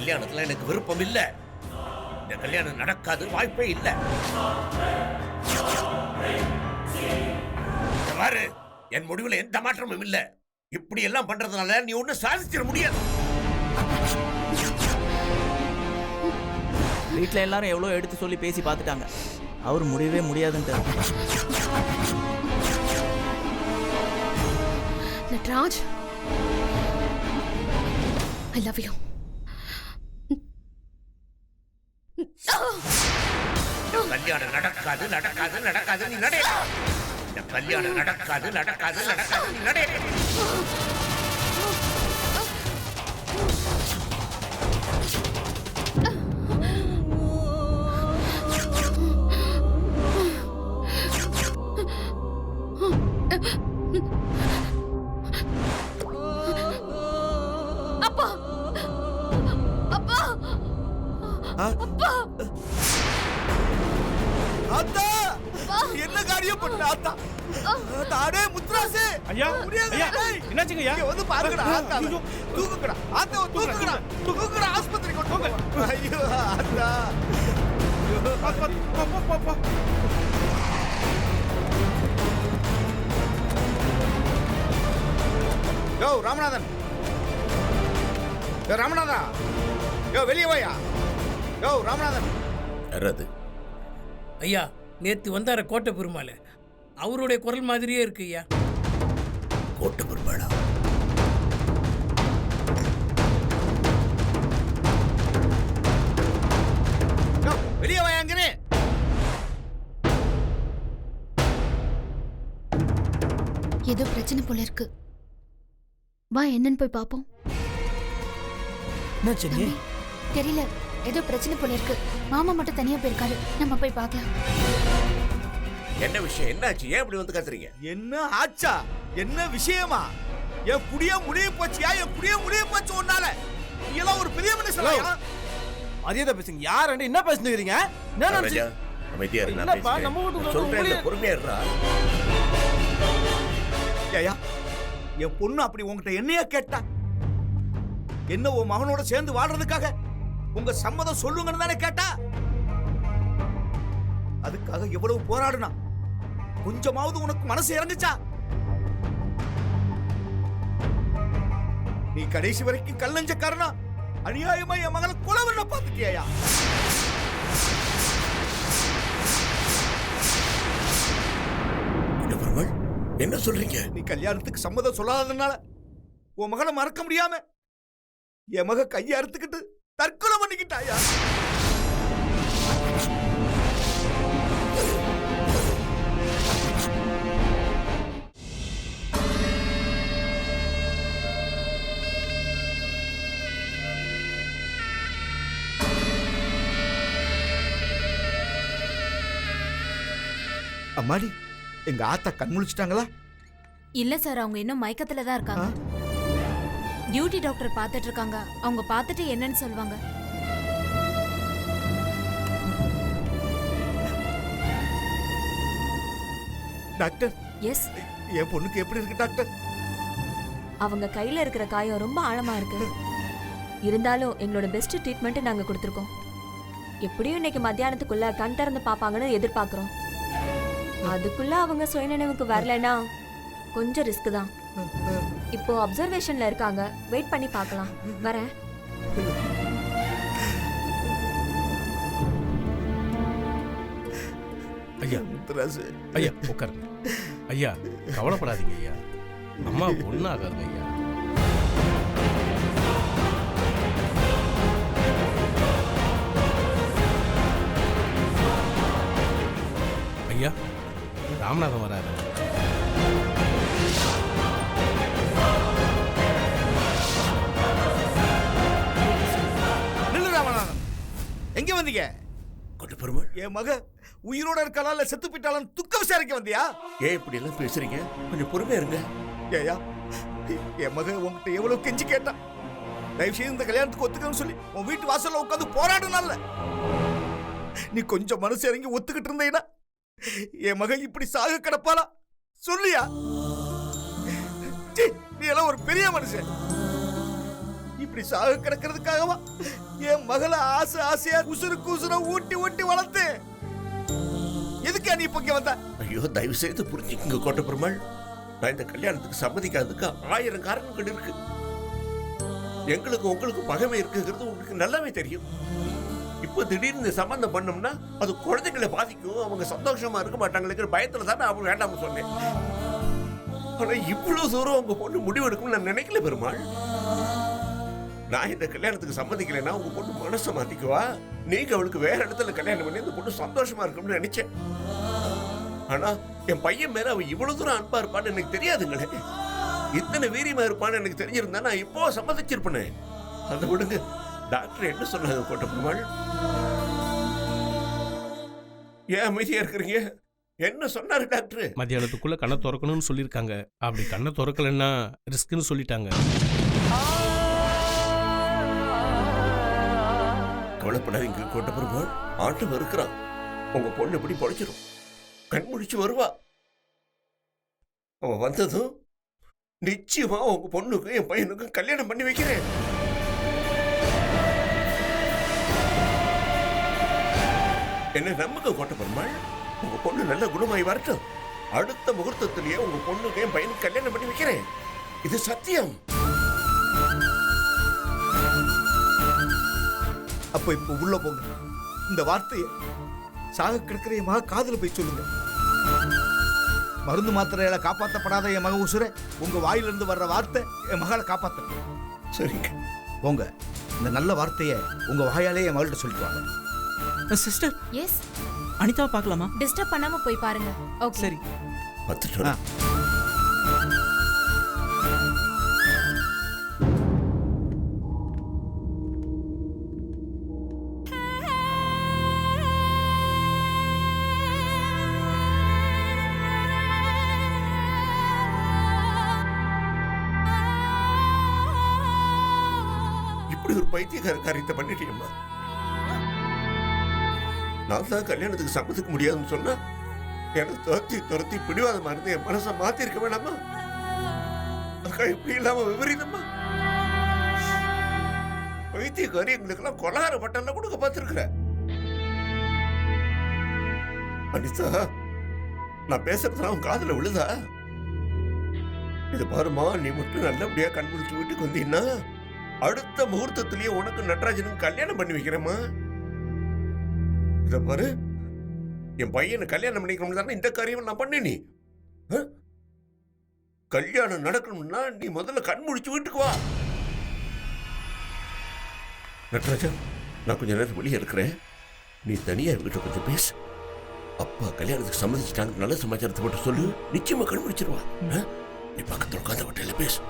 கல்யாணத்துல எனக்கு விருப்பம் இல்ல. இந்த கல்யாணம் நடக்காது, வாய்ப்பே இல்ல. பாரு, என் முடிவுல எந்த மாற்றமும் இல்ல. இப்படி எல்லாம் பண்றதுனால நீ ஒன்னும் சாதிச்சிட முடியாது. வீட்டில் எல்லாரும் எவ்வளோ எடுத்து சொல்லி பேசி பார்த்துட்டாங்க. அவர் முடியவே முடியாதுன்ட்டு. Natraj, I love you. கல்யாணம் நடக்காது நடக்காது நடக்காது நீ நட. இந்த கல்யாணம் நடக்காது நடக்காது நடக்காது நீ நட. அப்பா, அப்பா, அப்பா, ஆத்தா, என்ன காரியம் பண்ண ஆத்தா? தாடே முத்ராசே ஐயா, ஐயா, என்னாச்சுங்க ஐயா? இங்க வந்து பாருங்கடா ஆத்தா. தூக்குங்கடா ஆத்தா, தூக்குங்கடா. தூக்குங்கடா, ஆஸ்பத்திரிக்கு கொண்டு போங்க. ஐயோ ஆத்தா. யோ ராமநாதன், யோ ராமநாதா, யோ வெளியே வாயா. யோ ராமநாதன். யாரது? ஐயா, நேத்து வந்தார கோட்டை பெருமாள், அவருடைய குரல் மாதிரியே இருக்கு ஐயா. கோட்டை பெருமாளா? யோ வெளியே வாயாங்கனே. ஏதோ பிரச்சனை போல இருக்கு. வா, என்னன்னு போய் பாப்போம். என்னாச்சு நீ? தெரியல, ஏதோ பிரச்சனை போல இருக்கு. மாமா மட்டும் தனியா போயிருக்காரு, நம்ம போய் பார்க்கலாம். என்ன விஷயம்? என்னாச்சு? ஏன் இப்படி வந்து கத்துறீங்க? என்ன ஆச்சா? என்ன விஷயமா? என் குடிய முடிய போச்சியா? என் குடிய முடிய போச்சு உன்னால. நீ எல்லாம் ஒரு பெரிய மனுஷனா? மரியாதை பேசுங்க. யார் என்ன பேசுறீங்க? என்ன நினைச்சு? ராஜா, அமைதியா இரு, நான் என்னப்பா, பேசுறேன். நம்ம வீட்டுக்கு நான் சொல்றேன், வந்து இந்த பொறுமையா இருடா. ஏயா, என் பொண்ணு அப்படி உங்ககிட்ட என்னையா கேட்டா? என்ன உன் மகனோட சேர்ந்து வாழ்றதுக்காக உங்க சம்மதம் சொல்லுங்கன்னு தானே கேட்டா? அதுக்காக எவ்வளவு போராடுனா? கொஞ்சமாவது உனக்கு மனசு இறங்குச்சா? நீ கடைசி வரைக்கும் கல்லஞ்சக்காரனா அநியாயமா என் மகளை கொலை பண்ண பார்த்துட்டியா? கோட்டை பெருமாள், என்ன சொல்றீங்க? நீ கல்யாணத்துக்கு சம்மதம் சொல்லாததுனால உன் மகனை மறக்க முடியாம என் மக கையை அறுத்துக்கிட்டு தற்கொலை பண்ணிக்கிட்டாயா? அம்மாடி, எங்க ஆத்தா கண் முழிச்சிட்டாங்களா? இல்ல சார், அவங்க இன்னும் மயக்கத்துல தான் இருக்காங்க. டியூட்டி டாக்டர் பார்த்துட்டு இருக்காங்க. அவங்க பார்த்துட்டு என்னன்னு சொல்லுவாங்க. டாக்டர், எஸ், என் பொண்ணுக்கு எப்படி இருக்கு டாக்டர்? அவங்க கையில இருக்கிற காயம் ரொம்ப ஆழமா இருக்கு. இருந்தாலும் எங்களோட பெஸ்ட் ட்ரீட்மெண்ட் நாங்க கொடுத்துருக்கோம். எப்படியும் இன்னைக்கு மத்தியானத்துக்குள்ள கண் திறந்து பாப்பாங்கன்னு எதிர்பார்க்கிறோம். அதுக்குள்ள அவங்க சுயநினைவுக்கு வரலனா கொஞ்சம் ரிஸ்க் தான். இப்போ அப்சர்வேஷன்ல இருக்காங்க. வெயிட் பண்ணி பார்க்கலாம். வரேன். ஐயா, முத்துராசு, ஐயா உட்காருங்க. ஐயா கவலைப்படாதீங்க ஐயா, அம்மா ஒன்றும் ஆகாதுங்க ஐயா. ஐயா, ராமநாதன் வராரு. நில்லு ராமநாதன், எங்க வந்தீங்க? கோட்டை பெருமாள், என் மக உயிரோட இருக்காளா இல்ல செத்து போயிட்டாலும் துக்க விசாரிக்க வந்தியா? ஏன் இப்படி எல்லாம் பேசுறீங்க? கொஞ்சம் பொறுமையா இருங்க. ஏயா, என் மக உன்கிட்ட எவ்வளவு கெஞ்சி கேட்டா? தயவு செய்து இந்த கல்யாணத்துக்கு ஒத்துக்கணும்னு சொல்லி உன் வீட்டு வாசல்ல உட்காந்து போராடுனால நீ கொஞ்சம் மனசு இறங்கி ஒத்துக்கிட்டு இருந்தீங்கன்னா என் மகன் இப்படி சாக கிடப்பாளா? சொல்லியா? நீ எல்லாம் ஒரு பெரிய மனுஷன். இப்படி இப்படி சாக கிடக்கிறதுக்காகவா என் மகளை ஆசை ஆசையா உசுருக்கு உசுர ஊட்டி ஊட்டி வளர்த்தேன். எதுக்கா நீ இப்ப இங்க வந்த? ஐயோ, தயவு செய்து புரிஞ்சுக்குங்க கோட்டை பெருமாள். நான் இந்த கல்யாணத்துக்கு சம்மதிக்காததுக்கு 1000 காரணங்கள் இருக்கு. எங்களுக்கு உங்களுக்கு பகைமை இருக்குங்கிறது உங்களுக்கு நல்லாவே தெரியும். இப்போ திடீர்னு இந்த சம்பந்தம் பண்ணோம்னா அது குழந்தைங்களை பாதிக்கும், அவங்க சந்தோஷமா இருக்க மாட்டாங்கிற பயத்துல தான் நான் வேண்டாம்னு சொன்னேன். ஆனா இவ்வளவு தூரம் உங்க பொண்ணு முடிவெடுக்கும்னு நான் நினைக்கல பெருமாள். நான் இந்த கல்யாணத்துக்கு சம்மதிக்கலைன்னா உங்க பொண்ணு மனசை மாத்திக்குவா, நீங்க அவளுக்கு வேற இடத்துல கல்யாணம் பண்ணி இந்த பொண்ணு சந்தோஷமா இருக்கும்னு நினைச்சேன். ஆனா என் பையன் மேல அவன் இவ்வளவு தூரம் அன்பா இருப்பான்னு எனக்கு தெரியாதுங்களே. இத்தனை வீரியமா இருப்பான்னு எனக்கு தெரிஞ்சிருந்தா நான் இப்போ சம்மதிச்சிருப்பேன். அதை விடுங்க. டாக்டர் என்ன சொன்னாங்க கோட்டை பெருமாள்? ஏன் அமைதியா இருக்கிறீங்க? என்ன சொன்னாரு டாக்டர்? மத்தியானத்துக்குள்ள கண்ணை திறக்கணும்னு சொல்லியிருக்காங்க. அப்படி கண்ணை திறக்கலன்னா ரிஸ்க்னு சொல்லிட்டாங்க. கவலைப்படாதீங்க கோட்டை பெருமாள். ஆட்டம் இருக்கிறான். உங்க பொண்ணு எப்படி பொழைச்சிடும். கண் முடிச்சு வருவா. அவன் வந்ததும் நிச்சயமா உங்க பொண்ணுக்கும் என் பையனுக்கும் கல்யாணம் பண்ணி வைக்கிறேன். என்ன நம்புங்க கோட்டை பெருமாள். உங்க பொண்ணு நல்ல குணமாய் வரட்டும். அடுத்த முகூர்த்தத்திலேயே உங்க பொண்ணுக்கு என் பையனுக்கு கல்யாணம் பண்ணி வைக்கிறேன். இது சத்தியம். அப்ப இப்ப உள்ள போங்க. இந்த வார்த்தையை சாக கிடக்கிற என் மக காதுல போய் சொல்லுங்க. மருந்து மாத்திரையால காப்பாற்றப்படாத என் மக உசுர உங்க வாயிலிருந்து வர்ற வார்த்தை என் மகளை காப்பாத்த. சரிங்க போங்க. இந்த நல்ல வார்த்தையை உங்க வாயாலே என் மகள்கிட்ட சொல்லிட்டு சிஸ்டர், எஸ், அனிதாவை பார்க்கலாமா? டிஸ்டர்ப் பண்ணாம போய் பாருங்க. ஓகே. சரி. பார்த்துட்டு இப்படி ஒரு பைத்தியக்கார காரியத்தை பண்ணிட்டேம்மா. நான் தான் கல்யாணத்துக்கு சம்மதிக்க முடியாதுன்னு சொன்னா எனக்கு துரத்தி பிடிவாதமா இருந்து என் மனசை மாத்திருக்க வேணாமா? அக்கா இப்படி இல்லாம விபரீதமா பைத்தியக்காரி எங்களுக்கெல்லாம் கொலார பட்டம்லாம் கொடுக்க பார்த்திருக்கிற. அனிதா, நான் பேசுறதுலாம் உன் காதுல விழுதா? இது பாருமா, நீ மட்டும் நல்லபடியா கண்பிடிச்சு வீட்டுக்கு வந்தீங்கன்னா அடுத்த முகூர்த்தத்திலேயே உனக்கு நடராஜனுக்கு கல்யாணம் பண்ணி வைக்கிறேம்மா. இத பாரு, என் பையனை கல்யாணம் பண்ணிக்கணும் தானே இந்த காரியம் நான் பண்ணேன். நீ கல்யாணம் நடக்கணும்னா நீ முதல்ல கண் முடிச்சு வீட்டுக்கு வா. நடராஜன், நான் கொஞ்ச நேரம் வெளியே இருக்கிறேன். நீ தனியா வீட்டை கொஞ்சம் பேசு. அப்பா கல்யாணத்துக்கு சம்மதிச்சிட்டாங்க நல்ல சமாச்சாரத்தை மட்டும் சொல்லு. நிச்சயமா கண் முடிச்சிருவா. நீ பக்கத்தில் உட்காந்து வட்டையில பேசு.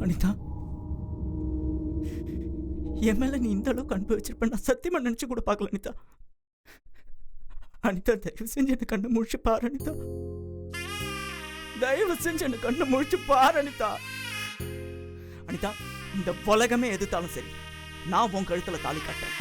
அனிதா, என் மேல நீ இந்த அளவுக்கு அன்பு வச்சிருப்ப நான் சத்தியமா நினைச்சு கூட பார்க்கல அனிதா. அனிதா, தயவு செஞ்சு என்ன கண்ணு முழிச்சு பாரு அனிதா. தயவு செஞ்சு என்ன கண்ணு முழிச்சு பாரு அனிதா. அனிதா, இந்த உலகமே எதிர்த்தாலும் சரி, நான் உன் கழுத்துல தாலி காட்டுறேன்.